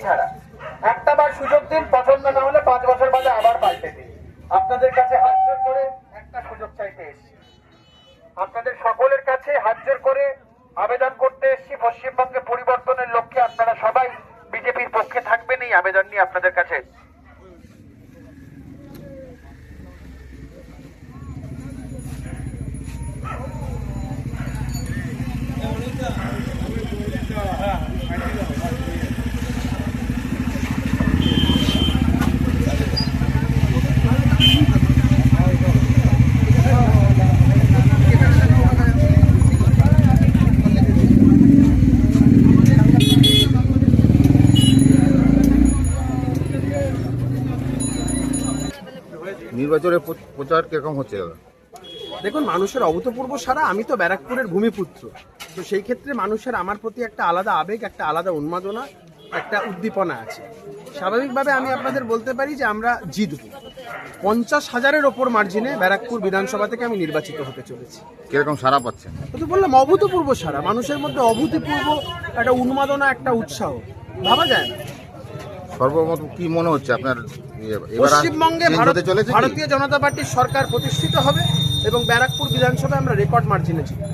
ছাড়া। একটা বার সুযোগ দিন, পছন্দ না হলে 5 বছর বাদে আবার পাল্টে দিন। আপনাদের কাছে হাত জোর করে একটা সুযোগ চাইতে এসেছি, আপনাদের সকলের কাছে হাত জোর করে আবেদন করতে এসেছি। পশ্চিমবঙ্গে পরিবর্তনের লক্ষ্যে আপনারা সবাই বিজেপির পক্ষে থাকবেন, এই আবেদন নিয়ে আপনাদের কাছে। নির্বাচনের প্রচার কিরকম হচ্ছে দাদা? দেখুন, মানুষের অভূতপূর্ব সারা। আমি তো ব্যারাকপুরের ভূমিপুত্র, তো সেই ক্ষেত্রে মানুষের আমার প্রতি একটা আলাদা আবেগ, একটা আলাদা উন্মাদনা, একটা উদ্দীপনা আছে। স্বাভাবিকভাবে আমি আপনাদের বলতে পারি যে আমরা জিতব। 50,000-এর ওপর মার্জিনে ব্যারাকপুর বিধানসভা থেকে আমি নির্বাচিত হতে চলেছি। কিরকম সারা পাচ্ছেন? তো বললাম, অভূতপূর্ব সারা। মানুষের মধ্যে অভূতপূর্ব একটা উন্মাদনা, একটা উৎসাহ ভাবা যায় না। সর্বমত কি মনে হচ্ছে আপনার? পশ্চিমবঙ্গে ভারতীয় জনতা পার্টির সরকার প্রতিষ্ঠিত হবে এবং ব্যারাকপুর বিধানসভায় আমরা রেকর্ড মার্জিনে জিতব।